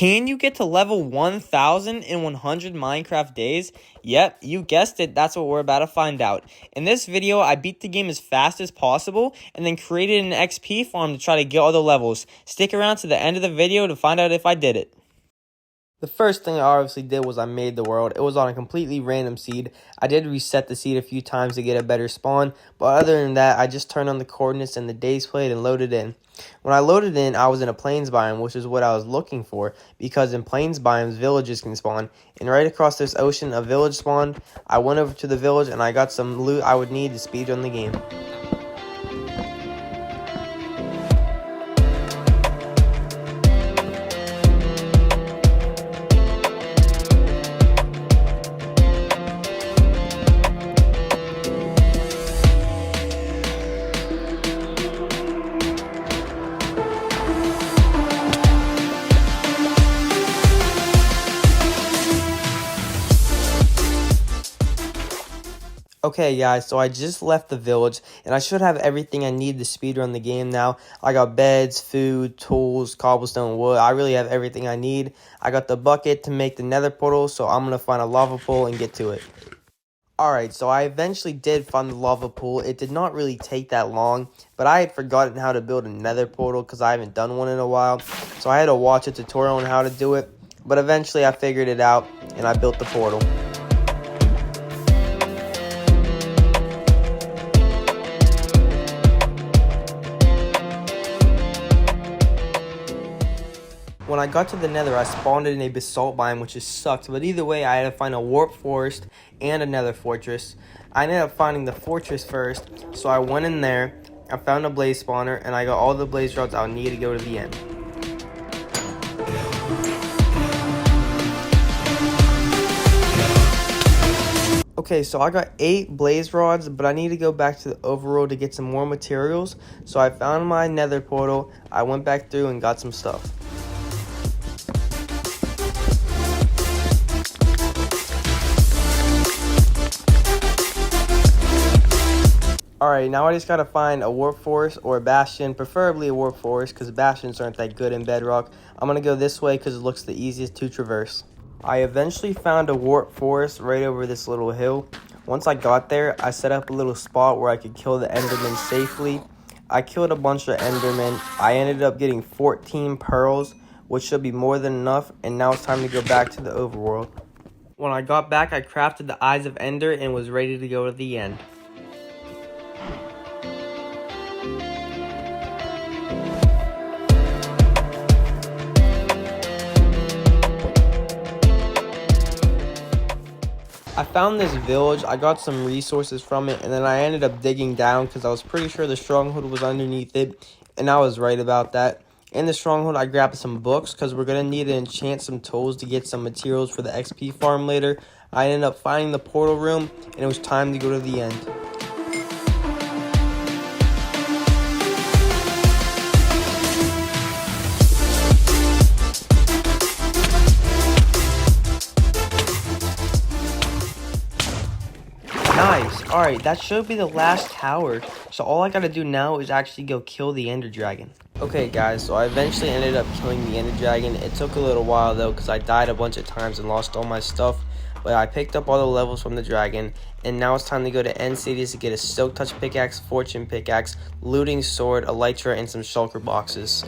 Can you get to level 1000 in 100 Minecraft days? Yep, you guessed it, that's what we're about to find out. In this video, I beat the game as fast as possible and then created an XP farm to try to get all the levels. Stick around to the end of the video to find out if I did it. The first thing I obviously did was I made the world. It was on a completely random seed. I did reset the seed a few times to get a better spawn, but other than that, I just turned on the coordinates and the days plate and loaded in. When I loaded in, I was in a plains biome, which is what I was looking for, because in plains biomes, villages can spawn. And right across this ocean, a village spawned. I went over to the village and I got some loot I would need to speedrun the game. Okay guys, so I just left the village, and I should have everything I need to speedrun the game now. I got beds, food, tools, cobblestone, wood. I really have everything I need. I got the bucket to make the nether portal, so I'm going to find a lava pool and get to it. Alright, so I eventually did find the lava pool. It did not really take that long, but I had forgotten how to build a nether portal because I haven't done one in a while. So I had to watch a tutorial on how to do it, but eventually I figured it out, and I built the portal. When I got to the nether, I spawned in a basalt biome, which just sucked. But either way, I had to find a warp forest and a nether fortress. I ended up finding the fortress first, so I went in there, I found a blaze spawner, and I got all the blaze rods I'll need to go to the end. Okay, so I got 8 blaze rods, but I need to go back to the overworld to get some more materials. So I found my nether portal, I went back through and got some stuff. Alright, now I just gotta find a warp forest or a bastion, preferably a warp forest because bastions aren't that good in bedrock. I'm gonna go this way because it looks the easiest to traverse. I eventually found a warp forest right over this little hill. Once I got there, I set up a little spot where I could kill the endermen safely. I killed a bunch of endermen. I ended up getting 14 pearls, which should be more than enough, and now it's time to go back to the overworld. When I got back, I crafted the eyes of Ender and was ready to go to the end. I found this village, I got some resources from it, and then I ended up digging down because I was pretty sure the stronghold was underneath it, and I was right about that. In the stronghold, I grabbed some books because we're going to need to enchant some tools to get some materials for the XP farm later. I ended up finding the portal room, and it was time to go to the end. Nice. Alright, that should be the last tower. So all I gotta do now is actually go kill the ender dragon. Okay guys, so I eventually ended up killing the ender dragon. It took a little while though because I died a bunch of times and lost all my stuff. But I picked up all the levels from the dragon. And now it's time to go to end cities to get a silk touch pickaxe, fortune pickaxe, looting sword, elytra, and some shulker boxes.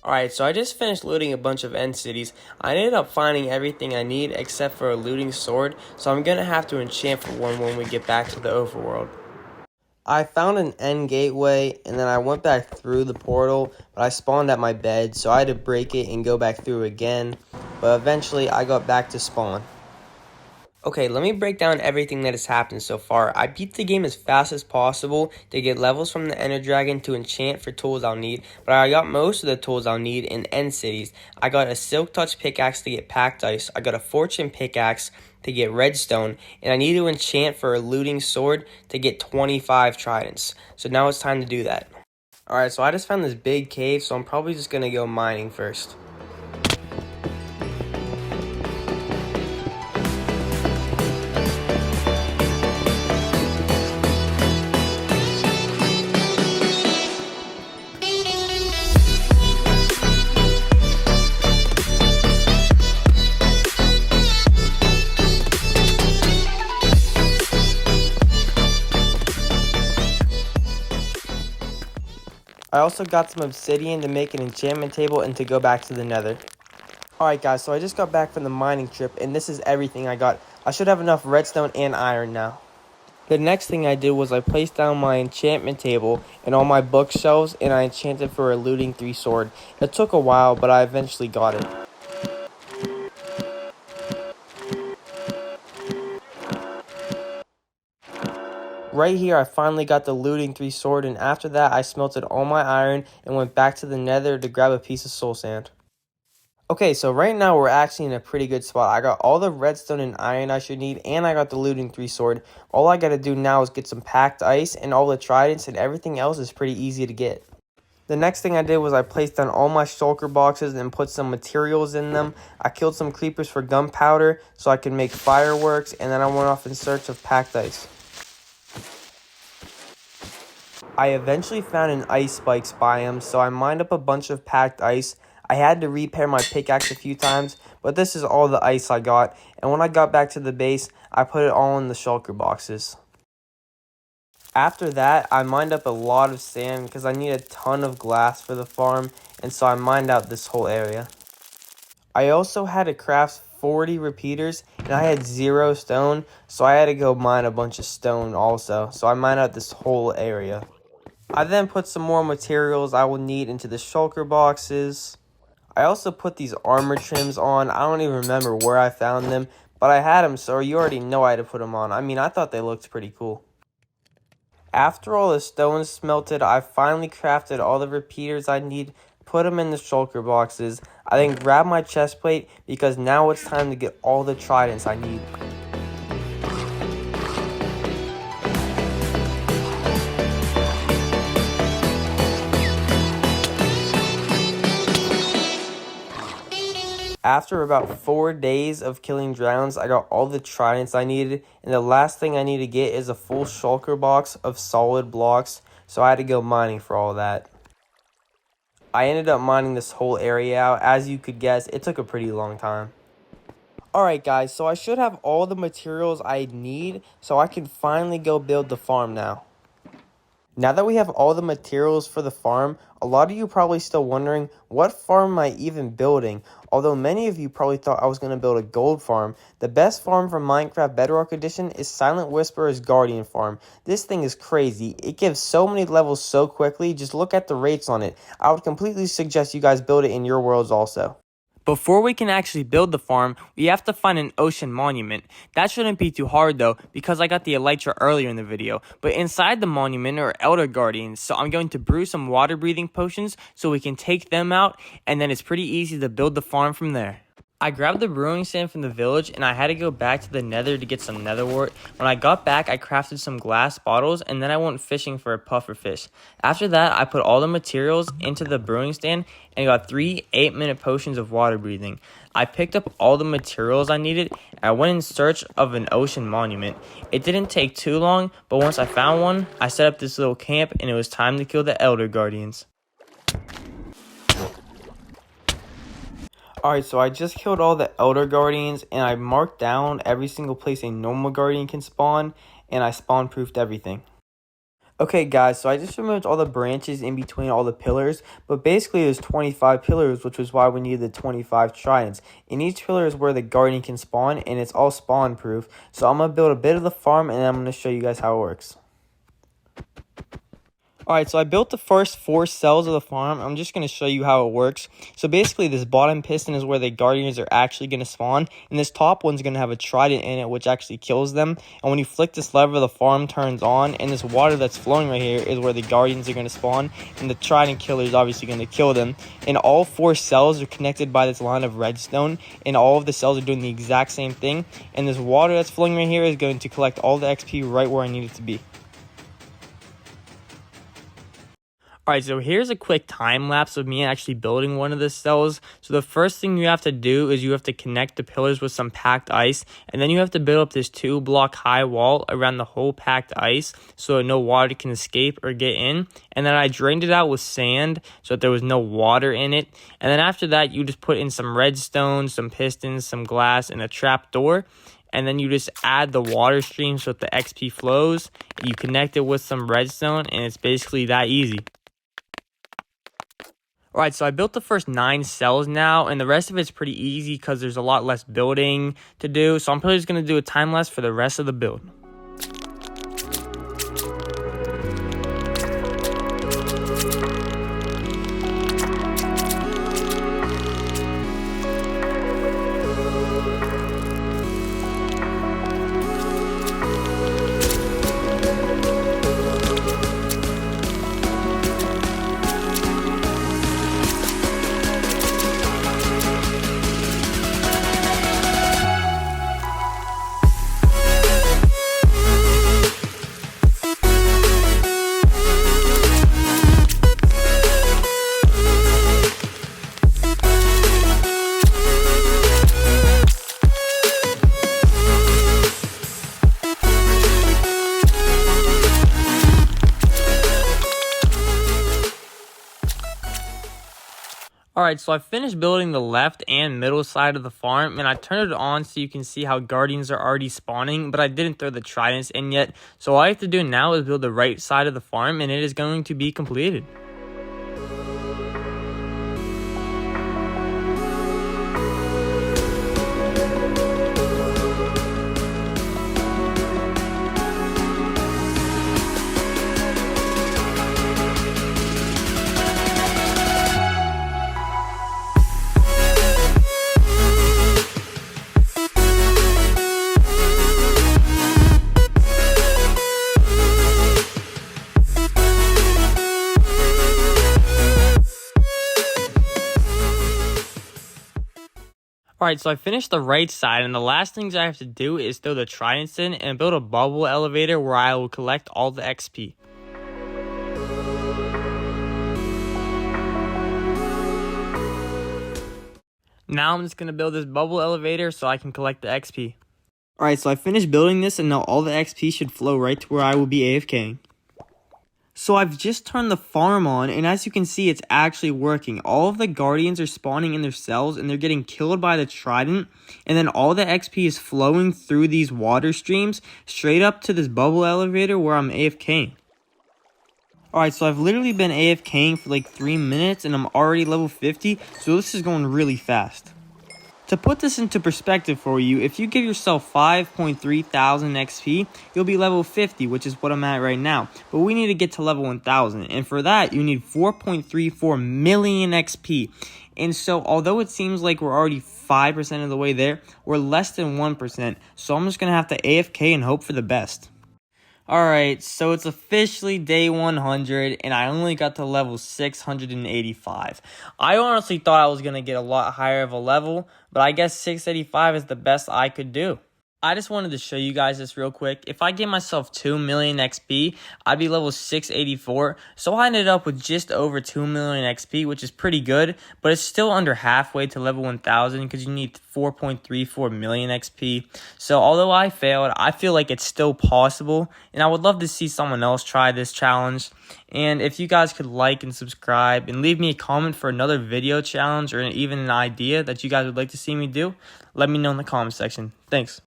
Alright, so I just finished looting a bunch of end cities. I ended up finding everything I need except for a looting sword, so I'm gonna have to enchant for one when we get back to the overworld. I found an end gateway, and then I went back through the portal, but I spawned at my bed, so I had to break it and go back through again, but eventually I got back to spawn. Okay, let me break down everything that has happened so far. I beat the game as fast as possible to get levels from the Ender Dragon to enchant for tools I'll need, but I got most of the tools I'll need in End Cities. I got a Silk Touch pickaxe to get Packed Ice, I got a Fortune pickaxe to get Redstone, and I need to enchant for a Looting Sword to get 25 Tridents. So now it's time to do that. Alright, so I just found this big cave, so I'm probably just going to go mining first. I also got some obsidian to make an enchantment table and to go back to the nether. Alright guys, so I just got back from the mining trip and this is everything I got. I should have enough redstone and iron now. The next thing I did was I placed down my enchantment table and all my bookshelves and I enchanted for a looting 3 sword. It took a while, but I eventually got it. Right here I finally got the looting 3 sword, and after that I smelted all my iron and went back to the nether to grab a piece of soul sand. Okay, so right now we're actually in a pretty good spot. I got all the redstone and iron I should need, and I got the looting 3 sword. All I gotta do now is get some packed ice and all the tridents, and everything else is pretty easy to get. The next thing I did was I placed down all my shulker boxes and put some materials in them. I killed some creepers for gunpowder so I could make fireworks, and then I went off in search of packed ice. I eventually found an ice spikes biome, so I mined up a bunch of packed ice. I had to repair my pickaxe a few times, but this is all the ice I got, and when I got back to the base, I put it all in the shulker boxes. After that, I mined up a lot of sand because I need a ton of glass for the farm, and so I mined out this whole area. I also had to craft 40 repeaters, and I had 0 stone, so I had to go mine a bunch of stone also, so I mined out this whole area. I then put some more materials I will need into the shulker boxes. I also put these armor trims on. I don't even remember where I found them, but I had them, so you already know I had to put them on. I mean, I thought they looked pretty cool. After all the stones smelted, I finally crafted all the repeaters I need, put them in the shulker boxes. I then grabbed my chest plate because now it's time to get all the tridents I need. After about 4 days of killing drowns, I got all the tridents I needed, and the last thing I need to get is a full shulker box of solid blocks, so I had to go mining for all that. I ended up mining this whole area out. As you could guess, it took a pretty long time. Alright guys, so I should have all the materials I need, so I can finally go build the farm now. Now that we have all the materials for the farm, a lot of you are probably still wondering, what farm am I even building? Although many of you probably thought I was going to build a gold farm, the best farm from Minecraft Bedrock Edition is Silent Whisperer's Guardian Farm. This thing is crazy. It gives so many levels so quickly, just look at the rates on it. I would completely suggest you guys build it in your worlds also. Before we can actually build the farm, we have to find an ocean monument. That shouldn't be too hard though, because I got the elytra earlier in the video. But inside the monument are elder guardians, so I'm going to brew some water breathing potions so we can take them out, and then it's pretty easy to build the farm from there. I grabbed the brewing sand from the village and I had to go back to the nether to get some nether wart. When I got back, I crafted some glass bottles and then I went fishing for a puffer fish. After that, I put all the materials into the brewing stand and got 3 8-minute potions of water breathing. I picked up all the materials I needed and I went in search of an ocean monument. It didn't take too long, but once I found one, I set up this little camp and it was time to kill the elder guardians. Alright, so I just killed all the elder guardians and I marked down every single place a normal guardian can spawn, and I spawn proofed everything. Okay guys, so I just removed all the branches in between all the pillars, but basically there's 25 pillars, which is why we need the 25 tridents. And each pillar is where the guardian can spawn, and it's all spawn proof. So I'm going to build a bit of the farm and then I'm going to show you guys how it works. Alright, so I built the first 4 cells of the farm. I'm just going to show you how it works. So basically, this bottom piston is where the guardians are actually going to spawn. And this top one's going to have a trident in it, which actually kills them. And when you flick this lever, the farm turns on. And this water that's flowing right here is where the guardians are going to spawn. And the trident killer is obviously going to kill them. And all 4 cells are connected by this line of redstone. And all of the cells are doing the exact same thing. And this water that's flowing right here is going to collect all the XP right where I need it to be. Alright, so here's a quick time lapse of me actually building one of the cells. So the first thing you have to do is you have to connect the pillars with some packed ice, and then you have to build up this 2-block high wall around the whole packed ice so no water can escape or get in. And then I drained it out with sand so that there was no water in it. And then after that, you just put in some redstone, some pistons, some glass, and a trap door. And then you just add the water stream so that the XP flows. You connect it with some redstone, and it's basically that easy. Alright, so I built the first 9 cells now, and the rest of it's pretty easy because there's a lot less building to do. So I'm probably just going to do a time lapse for the rest of the build. Alright, so I finished building the left and middle side of the farm, and I turned it on so you can see how guardians are already spawning, but I didn't throw the tridents in yet. So all I have to do now is build the right side of the farm, and it is going to be completed. Alright, so I finished the right side, and the last things I have to do is throw the tridents in and build a bubble elevator where I will collect all the XP. Now I'm just going to build this bubble elevator so I can collect the XP. Alright, so I finished building this, and now all the XP should flow right to where I will be AFKing. So I've just turned the farm on, and as you can see, it's actually working. All of the guardians are spawning in their cells, and they're getting killed by the trident. And then all the XP is flowing through these water streams straight up to this bubble elevator where I'm AFKing. Alright, so I've literally been AFKing for like 3 minutes, and I'm already level 50, so this is going really fast. To put this into perspective for you, if you give yourself 5.3 thousand XP, you'll be level 50, which is what I'm at right now. But we need to get to level 1000, and for that, you need 4.34 million XP. And so, although it seems like we're already 5% of the way there, we're less than 1%. So I'm just going to have to AFK and hope for the best. Alright, so it's officially day 100, and I only got to level 685. I honestly thought I was going to get a lot higher of a level, but I guess 685 is the best I could do. I just wanted to show you guys this real quick. If I gave myself 2 million XP, I'd be level 684. So I ended up with just over 2 million XP, which is pretty good. But it's still under halfway to level 1000 because you need 4.34 million XP. So although I failed, I feel like it's still possible. And I would love to see someone else try this challenge. And if you guys could like and subscribe and leave me a comment for another video challenge or even an idea that you guys would like to see me do, let me know in the comment section. Thanks.